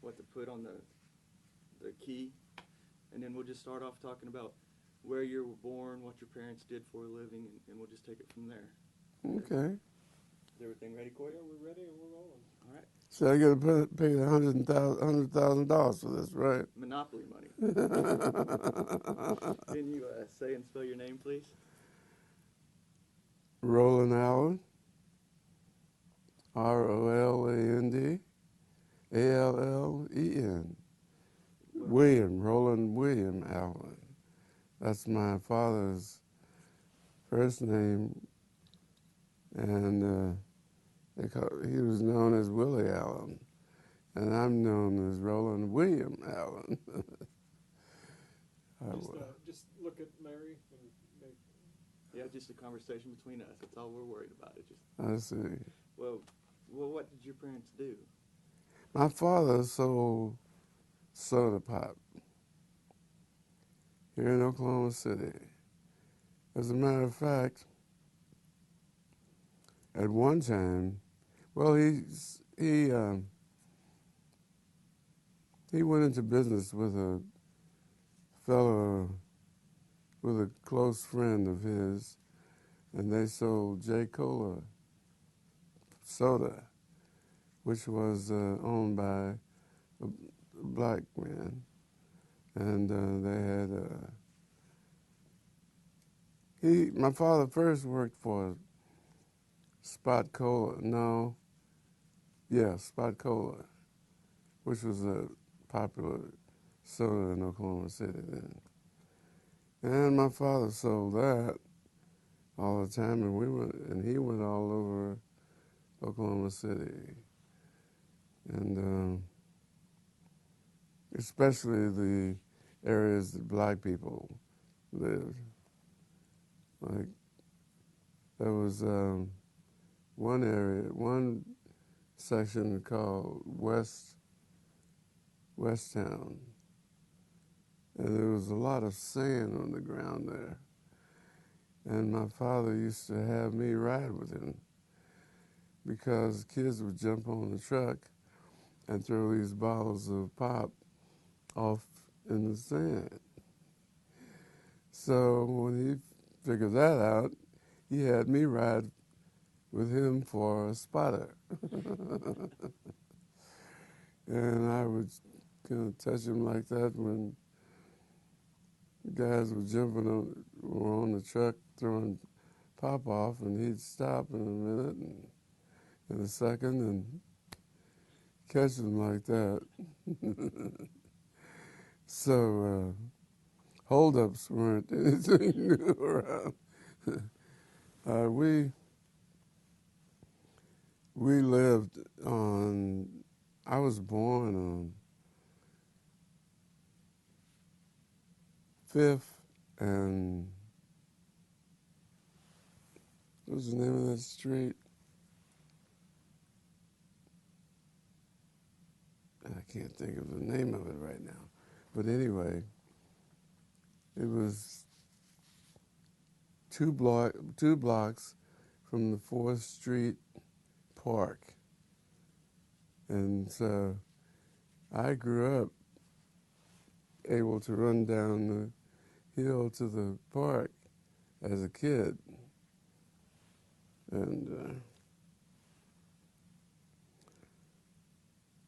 what to put on the key, and then we'll just start off talking about where you were born, what your parents did for a living, and we'll just take it from there. Okay. Is everything ready, Corey? Yeah, we're ready and we're rolling. All right. So I got to pay $100,000 for this, right? Monopoly money. Can you say and spell your name, please? Roland Allen, Roland, Allen. William, Roland William Allen. That's my father's first name, and he was known as Willie Allen, and I'm known as Roland William Allen. Just look at Mary and make. Yeah, just a conversation between us. That's all we're worried about. It just. I see. Well, what did your parents do? My father sold soda pop here in Oklahoma City. As a matter of fact, at one time, well, he went into business with a fellow, with a close friend of his, and they sold J. Cola soda, which was owned by a black man, and they had. My father first worked for Spot Cola. No, yeah, Spot Cola, which was a popular soda in Oklahoma City then. And my father sold that all the time, and he went all over Oklahoma City, and especially the areas that black people lived. Like there was one section called Westtown, and there was a lot of sand on the ground there. And my father used to have me ride with him because kids would jump on the truck and throw these bottles of pop off in the sand. So when he figured that out, he had me ride with him for a spotter. And I would kind of touch him like that when guys were on the truck throwing pop off, and he'd stop in a minute and in a second and catch them like that. So holdups weren't anything new around. We lived on. I was born on Fifth and what was the name of that street? I can't think of the name of it right now. But anyway, it was two blocks from the 4th Street Park. And so I grew up able to run down the hill to the park as a kid. And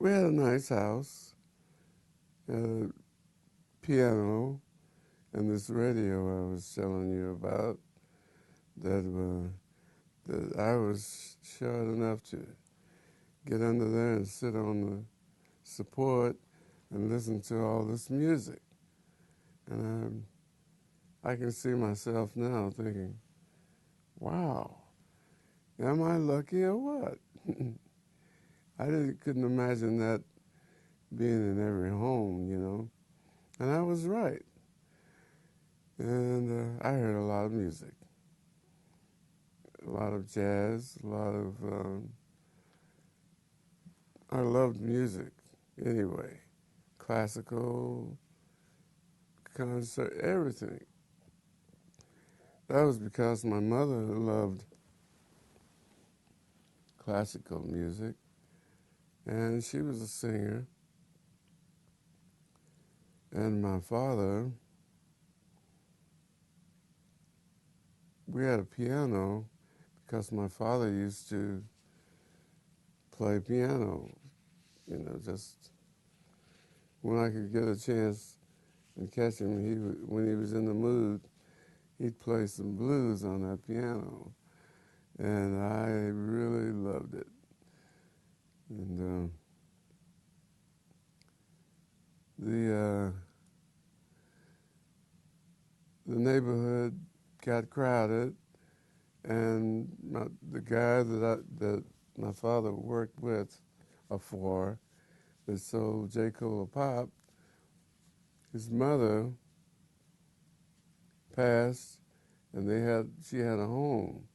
we had a nice house, a piano, and this radio I was telling you about that I was short enough to get under there and sit on the support and listen to all this music. And I can see myself now thinking, wow, am I lucky or what? I couldn't imagine that being in every home, you know. And I was right. And I heard a lot of music, a lot of jazz, a lot of, I loved music anyway, classical, concert, everything. That was because my mother loved classical music, and she was a singer, And my father, we had a piano because my father used to play piano, just when I could get a chance and catch him. When he was in the mood, he'd play some blues on that piano, and I really loved it. And the neighborhood got crowded, and the guy that my father worked with or for that sold J. Cole pop, his mother passed, and she had a home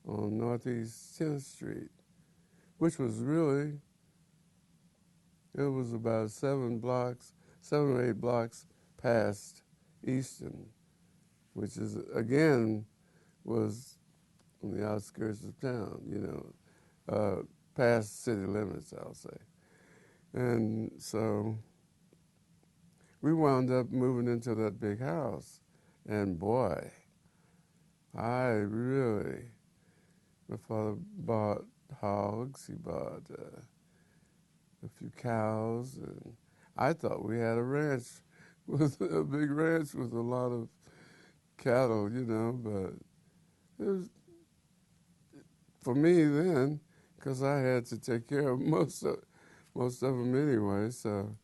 on Northeast 10th Street, which was really, it was about 7 or 8 blocks past Easton, which is, again, was on the outskirts of town, past city limits, I'll say. And so we wound up moving into that big house. And boy, my father bought hogs, he bought a few cows, and I thought we had a ranch, with a big ranch with a lot of cattle, but it was, for me then, because I had to take care of most of them anyway, so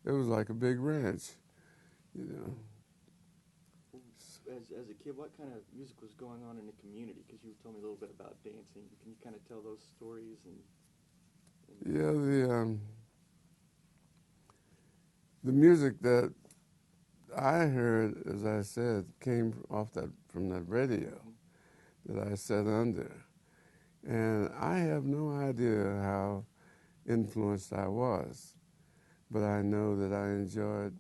it was like a big ranch, As a kid, what kind of music was going on in the community? Because you told me a little bit about dancing. Can you kind of tell those stories? Yeah, the music that I heard, as I said, came from that radio that I sat under. And I have no idea how influenced I was, but I know that I enjoyed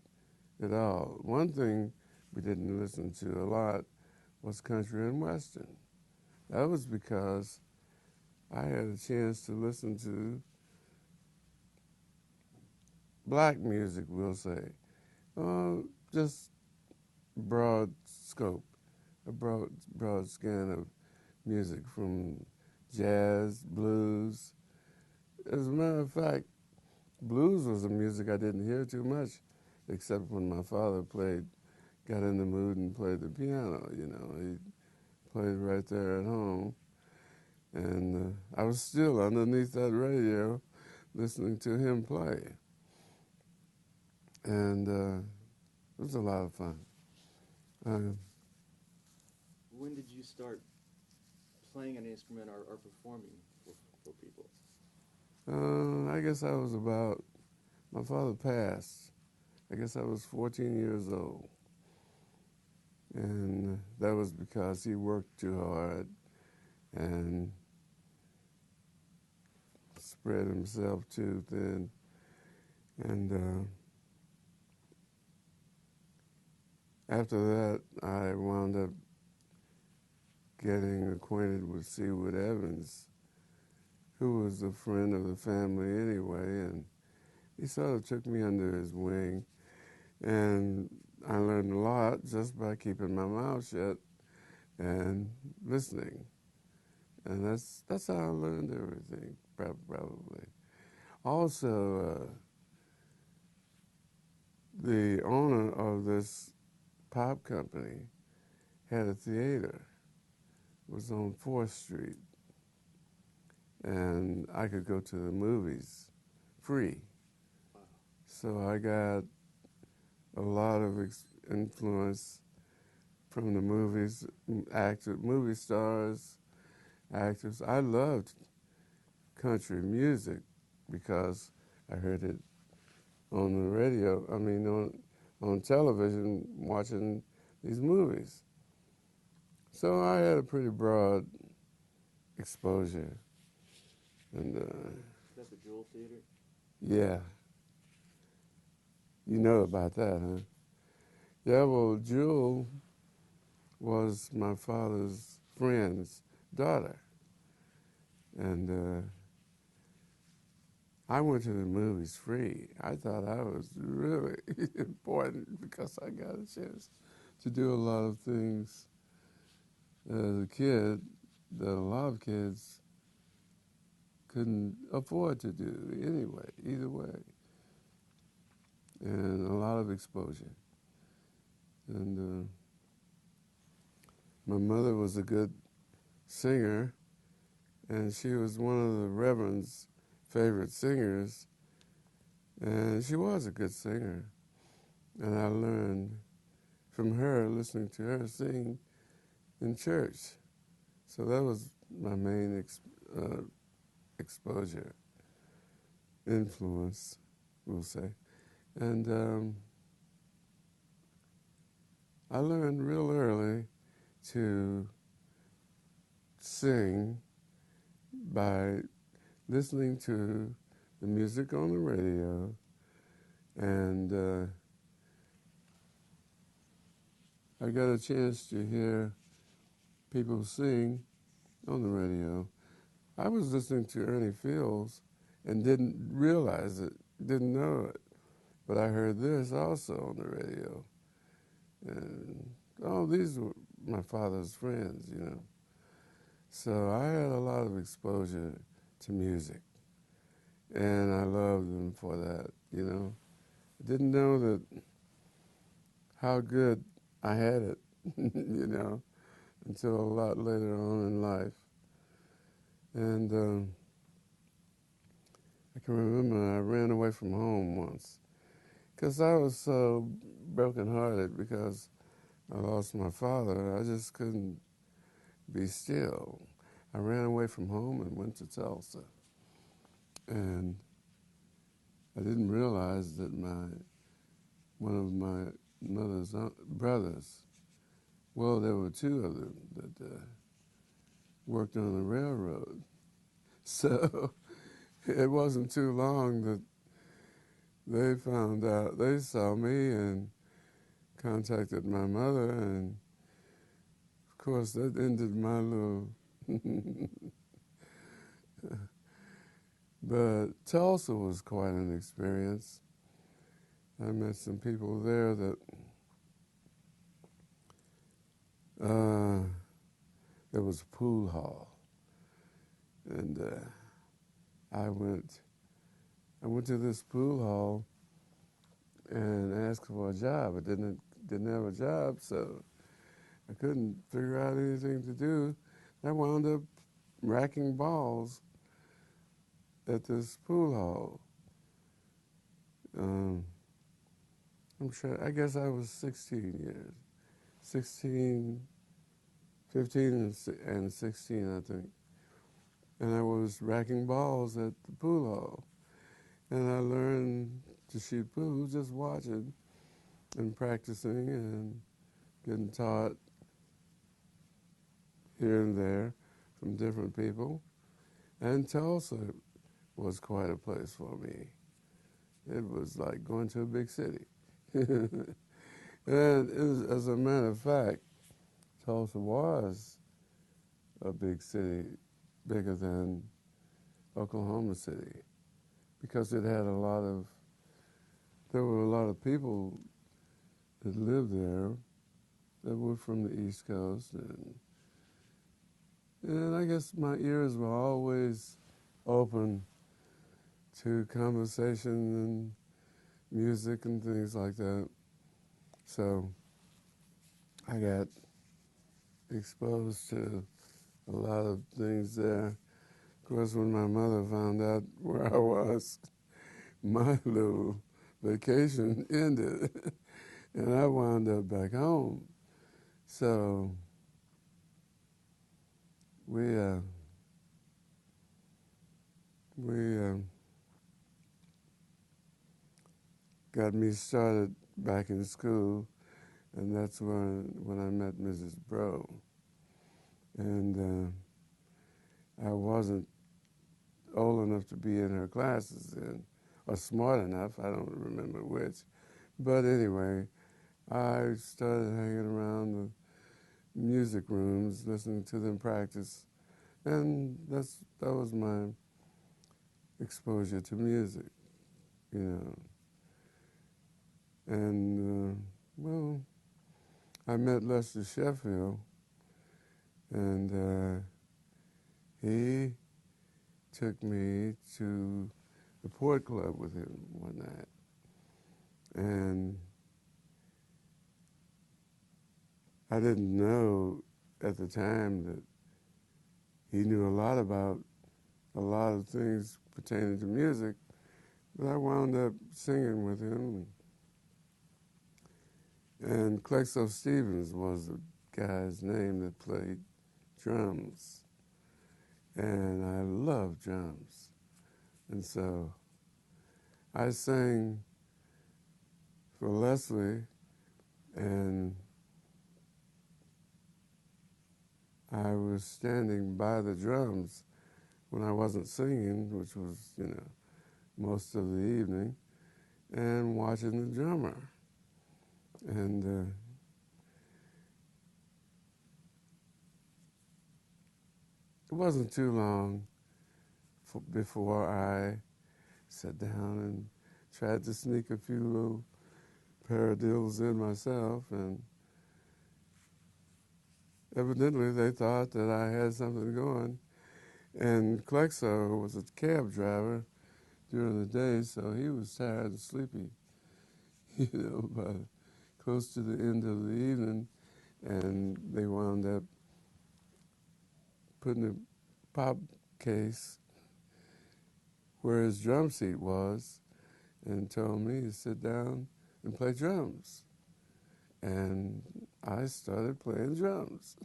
it all. One thing we didn't listen to a lot was country and western. That was because I had a chance to listen to black music, we'll say. Just broad scope, a broad scan of music, from jazz, blues. As a matter of fact, blues was a music I didn't hear too much, except when my father got in the mood and played the piano, He played right there at home. And I was still underneath that radio listening to him play. And it was a lot of fun. When did you start playing an instrument or performing for people? I guess my father passed. I guess I was 14 years old. And that was because he worked too hard and spread himself too thin. And after that, I wound up getting acquainted with Seawood Evans, who was a friend of the family anyway, and he sort of took me under his wing, and I learned a lot just by keeping my mouth shut and listening. And that's how I learned everything, probably. Also, the owner of this pop company had a theater. It was on 4th Street. And I could go to the movies free. Wow. So I got a lot of influence from the movies, movie stars, actors. I loved country music because I heard it on the radio, on television, watching these movies. So I had a pretty broad exposure. And Is that the Jewel Theater? yeah, you know about that, huh? Yeah, well, Jewel was my father's friend's daughter. And I went to the movies free. I thought I was really important because I got a chance to do a lot of things as a kid that a lot of kids couldn't afford to do anyway, either way. And a lot of exposure. And my mother was a good singer, and she was one of the Reverend's favorite singers, and she was a good singer. And I learned from her, listening to her sing in church. So that was my main exposure, influence, we'll say. And I learned real early to sing by listening to the music on the radio, and I got a chance to hear people sing on the radio. I was listening to Ernie Fields and didn't realize it, didn't know it, but I heard this also on the radio. And these were my father's friends, you know. So I had a lot of exposure to music, and I loved them for that, you know. I didn't know that how good I had it, you know, until a lot later on in life. And I can remember I ran away from home once because I was so brokenhearted because I lost my father. I just couldn't be still. I ran away from home and went to Tulsa. And I didn't realize that one of my mother's brothers, well, there were two of them that worked on the railroad. So it wasn't too long that they found out, they saw me and contacted my mother, and of course that ended my little but Tulsa was quite an experience. I met some people there that there was a pool hall, and I went to this pool hall and asked for a job. I didn't have a job, so I couldn't figure out anything to do. I wound up racking balls at this pool hall. I'm sure, I guess I was 16 years. 16, 15 and 16, I think. And I was racking balls at the pool hall. And I learned to shoot pool just watching and practicing and getting taught here and there from different people. And Tulsa was quite a place for me. It was like going to a big city. And as a matter of fact, Tulsa was a big city, bigger than Oklahoma City, because it had there were a lot of people that lived there that were from the East Coast, and I guess my ears were always open to conversation and music and things like that. So I got exposed to a lot of things there. Of course, when my mother found out where I was, my little vacation ended, and I wound up back home. So we got me started back in school, and that's when I met Mrs. Bro. And I wasn't old enough to be in her classes then, or smart enough, I don't remember which. But anyway, I started hanging around the music rooms, listening to them practice, and that was my exposure to music, you know. And, well, I met Lester Sheffield, and he took me to the Port Club with him one night. And I didn't know at the time that he knew a lot about a lot of things pertaining to music, but I wound up singing with him. And Clexo Stevens was the guy's name that played drums. And I love drums. And so I sang for Leslie, and I was standing by the drums when I wasn't singing, which was, you know, most of the evening, and watching the drummer. And it wasn't too long before I sat down and tried to sneak a few little paradiddles in myself, and evidently they thought that I had something going. And Clexo was a cab driver during the day, so he was tired and sleepy, you know, by close to the end of the evening, and they wound up putting a pop case where his drum seat was and told me to sit down and play drums. And I started playing drums.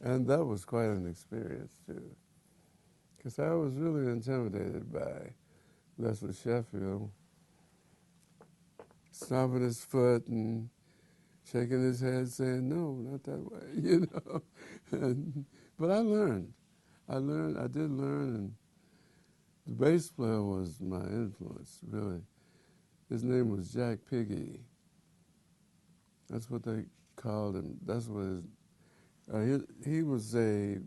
And that was quite an experience, too, because I was really intimidated by Leslie Sheffield, stomping his foot and shaking his head, saying, "No, not that way," you know. But I learned. I did learn, and the bass player was my influence, really. His name was Jack Piggy. That's what they called him. That's what he was a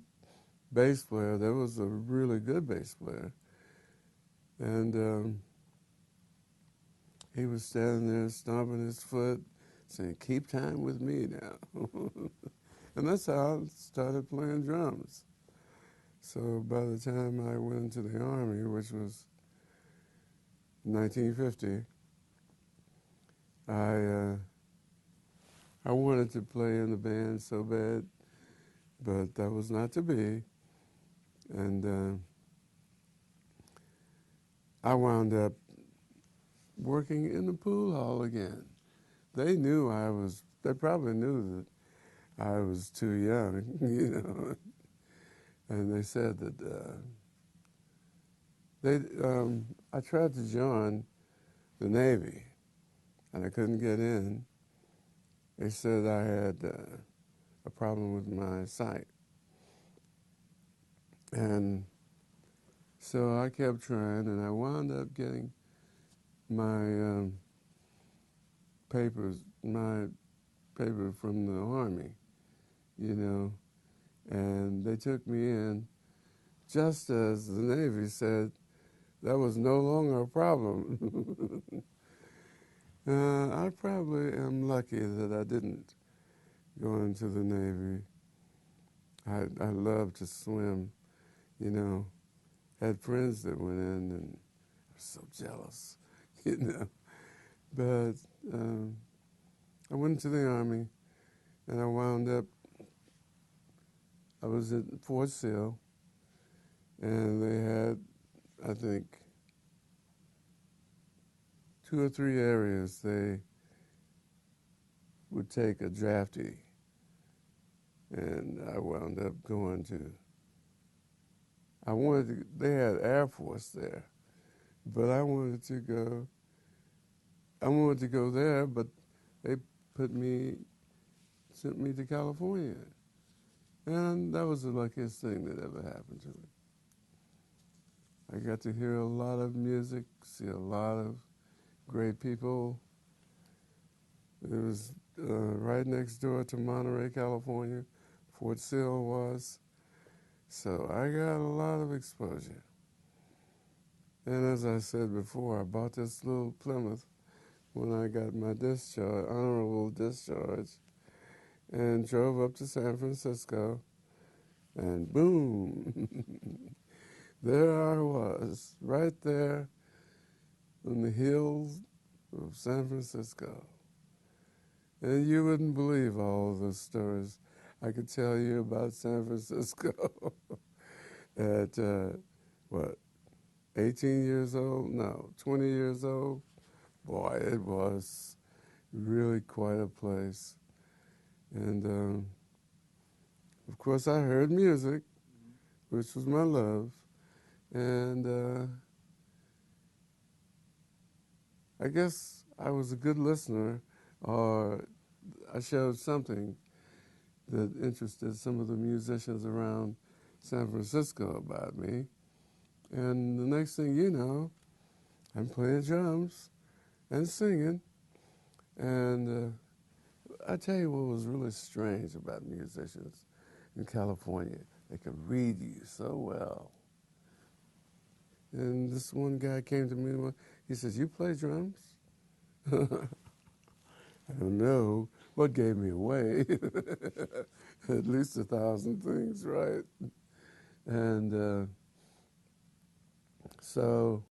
bass player. That was a really good bass player. And he was standing there stomping his foot, saying, "Keep time with me now." And that's how I started playing drums. So by the time I went into the Army, which was 1950, I wanted to play in the band so bad, but that was not to be. And I wound up working in the pool hall again. They probably knew that I was too young, you know. And they said that I tried to join the Navy, and I couldn't get in. They said I had a problem with my sight. And so I kept trying, and I wound up getting my my paper from the Army, you know, and they took me in just as the Navy said that was no longer a problem. I probably am lucky that I didn't go into the Navy. I love to swim, you know. Had friends that went in, and I was so jealous, you know. But I went into the Army, and I wound up, I was at Fort Sill, and they had, I think, 2 or 3 areas they would take a draftee, and I wound up going to. They had Air Force there, but I wanted to go there, but they sent me to California. And that was the luckiest thing that ever happened to me. I got to hear a lot of music, see a lot of great people. It was right next door to Monterey, California. Fort Sill was. So I got a lot of exposure. And as I said before, I bought this little Plymouth when I got my discharge, honorable discharge, and drove up to San Francisco, and boom, there I was, right there on the hills of San Francisco. And you wouldn't believe all the stories I could tell you about San Francisco at, what, 18 years old? No, 20 years old? Boy, it was really quite a place. And, of course, I heard music, which was my love. And I guess I was a good listener, or I showed something that interested some of the musicians around San Francisco about me. And the next thing you know, I'm playing drums and singing. And I tell you what was really strange about musicians in California. They could read you so well. And this one guy came to me, he says, "You play drums?" I don't know what gave me away. At least 1,000 things, right? And so